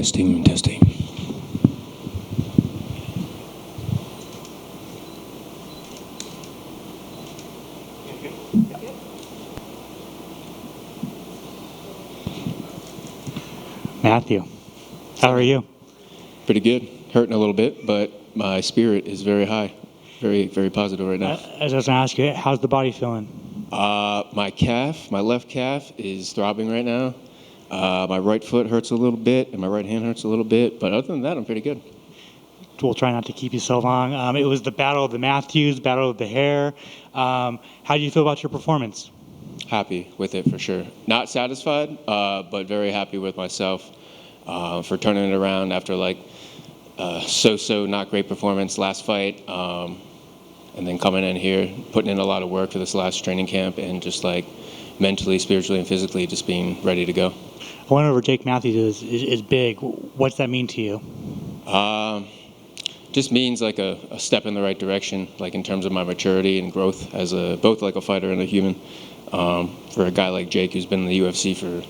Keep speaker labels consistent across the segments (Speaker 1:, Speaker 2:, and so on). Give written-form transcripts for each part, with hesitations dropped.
Speaker 1: Testing, testing.
Speaker 2: Matthew, how are you?
Speaker 1: Pretty good. Hurting a little bit, but my spirit is very high. Very, very positive right now.
Speaker 2: As I was going to ask you, how's the body feeling?
Speaker 1: My left calf is throbbing right now. My right foot hurts a little bit, and my right hand hurts a little bit. But other than that, I'm pretty good.
Speaker 2: We'll try not to keep you so long. It was the Battle of the Matthews, Battle of the Hair. How do you feel about your performance?
Speaker 1: Happy with it for sure. Not satisfied, but very happy with myself for turning it around after so-so not great performance last fight. And then coming in here, putting in a lot of work for this last training camp, and just mentally, spiritually, and physically just being ready to go.
Speaker 2: I went over Jake Matthews is big. What's that mean to you?
Speaker 1: Just means a step in the right direction, in terms of my maturity and growth as both a fighter and a human. For a guy like Jake, who's been in the UFC for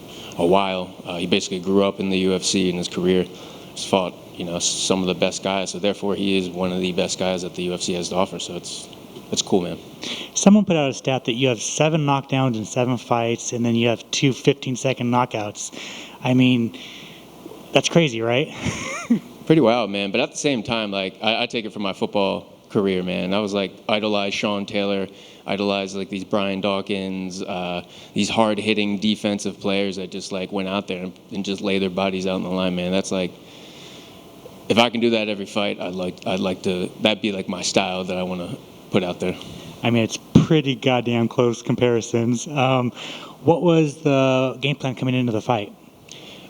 Speaker 1: a while, he basically grew up in the UFC in his career. He's fought some of the best guys, so therefore he is one of the best guys that the UFC has to offer. So it's cool, man.
Speaker 2: Someone put out a stat that you have 7 knockdowns in 7 fights, and then you have 2 15-second knockouts. I mean, that's crazy, right?
Speaker 1: Pretty wild, man. But at the same time, I take it from my football career, man. I was idolized Sean Taylor, idolized these Brian Dawkins, these hard-hitting defensive players that just went out there and just lay their bodies out on the line, man. That's if I can do that every fight, I'd like to. That'd be my style that I want to put out there.
Speaker 2: I mean, it's pretty goddamn close comparisons. What was the game plan coming into the fight?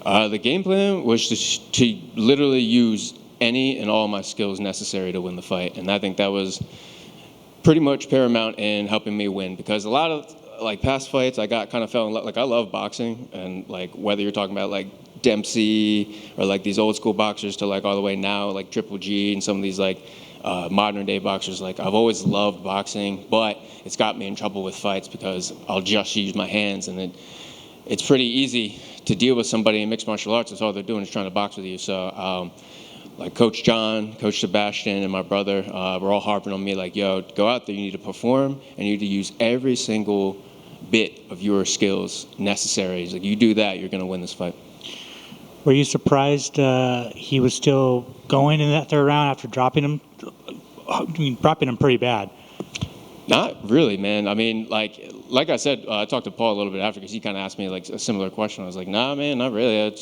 Speaker 1: The game plan was to literally use any and all my skills necessary to win the fight, and I think that was pretty much paramount in helping me win, because a lot of past fights I kind of fell in love. I love boxing, and whether you're talking about Dempsey or these old school boxers to all the way now Triple G and some of these modern day boxers, I've always loved boxing, but it's got me in trouble with fights because I'll just use my hands, and it's pretty easy to deal with somebody in mixed martial arts. That's all they're doing is trying to box with you. So Coach John, Coach Sebastian, and my brother were all harping on me yo, go out there, you need to perform, and you need to use every single bit of your skills necessary. It's you do that, you're going to win this fight.
Speaker 2: Were you surprised he was still going in that third round after dropping him? I mean, dropping him pretty bad.
Speaker 1: Not really, man. I mean, like I said, I talked to Paul a little bit after because he kind of asked me a similar question. I was nah, man, not really.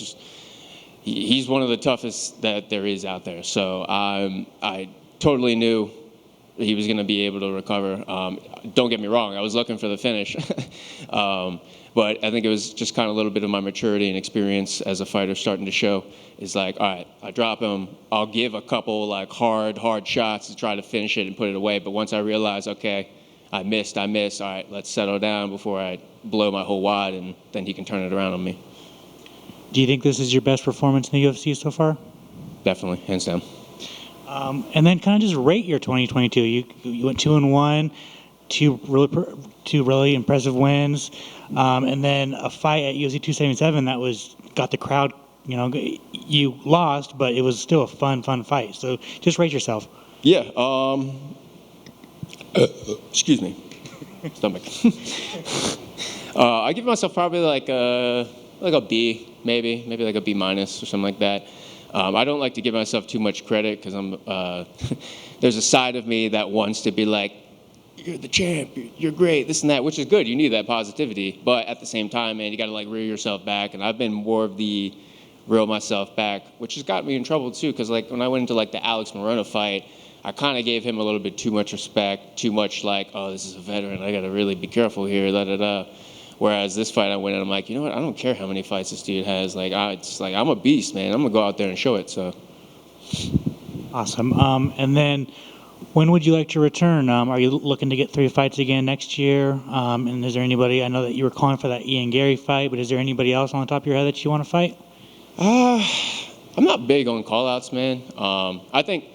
Speaker 1: He's one of the toughest that there is out there. So I totally knew he was going to be able to recover. Don't get me wrong, I was looking for the finish. But I think it was just kind of a little bit of my maturity and experience as a fighter starting to show. Is all right, I drop him, I'll give a couple hard shots to try to finish it and put it away. But once I realize, okay, I missed, all right, let's settle down before I blow my whole wad, and then he can turn it around on me.
Speaker 2: Do you think this is your best performance in the UFC so far?
Speaker 1: Definitely, hands down.
Speaker 2: And then kind of just rate your 2022. You went 2-1, two really impressive wins, and then a fight at UFC 277 that got the crowd. You lost, but it was still a fun fight. So just rate yourself.
Speaker 1: Yeah. Excuse me. Stomach. I give myself probably a B, maybe a B minus or something like that. I don't like to give myself too much credit because there's a side of me that wants to be you're the champ, you're great, this and that, which is good. You need that positivity. But at the same time, man, you got to reel yourself back. And I've been more of the reel myself back, which has got me in trouble too. Because when I went into the Alex Moreno fight, I kind of gave him a little bit too much respect, too much oh, this is a veteran, I got to really be careful here, Whereas this fight I went in, I'm you know what, I don't care how many fights this dude has. I'm a beast, man. I'm going to go out there and show it. So.
Speaker 2: Awesome. And then when would you like to return? Are you looking to get 3 fights again next year? And is there anybody, I know that you were calling for that Ian Gary fight, but is there anybody else on the top of your head that you want to fight?
Speaker 1: I'm not big on call-outs, man. I think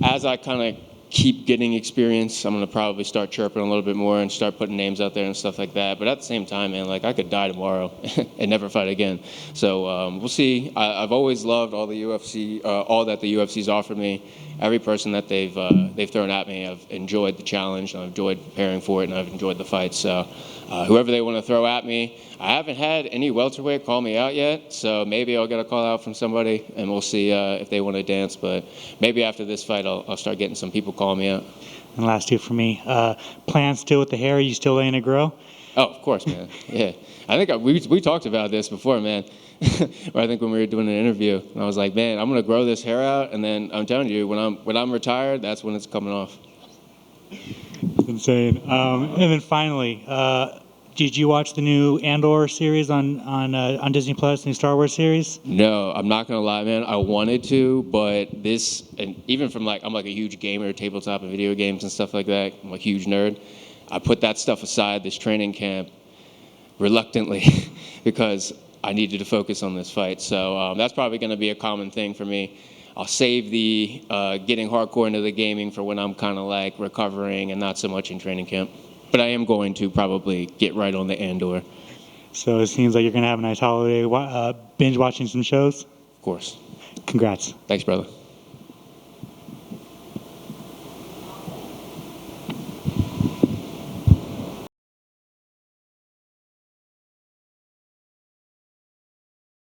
Speaker 1: as I kind of keep getting experience, I'm going to probably start chirping a little bit more and start putting names out there and stuff like that. But at the same time, man, like I could die tomorrow and never fight again. So we'll see. I've always loved all the UFC, all that the UFC's offered me. Every person that they've thrown at me, I've enjoyed the challenge, and I've enjoyed preparing for it, and I've enjoyed the fight. So whoever they want to throw at me, I haven't had any welterweight call me out yet. So maybe I'll get a call out from somebody, and we'll see if they want to dance. But maybe after this fight, I'll start getting some people calling me out.
Speaker 2: And last two for me. Plans still with the hair? Are you still letting it grow?
Speaker 1: Oh, of course, man. Yeah, I think we talked about this before, man. I think when we were doing an interview, and I was like, man, I'm gonna grow this hair out, and then I'm telling you, when I'm retired, that's when it's coming off.
Speaker 2: It's insane. And then finally, did you watch the new Andor series on Disney Plus, new Star Wars series?
Speaker 1: No, I'm not gonna lie, man. I wanted to, but this, and even from I'm like a huge gamer, tabletop and video games and stuff like that. I'm a huge nerd. I put that stuff aside this training camp reluctantly because I needed to focus on this fight. So that's probably going to be a common thing for me. I'll save the getting hardcore into the gaming for when I'm kind of like recovering and not so much in training camp. But I am going to probably get right on the Andor.
Speaker 2: So it seems like you're going to have a nice holiday binge watching some shows.
Speaker 1: Of course.
Speaker 2: Congrats.
Speaker 1: Thanks, brother.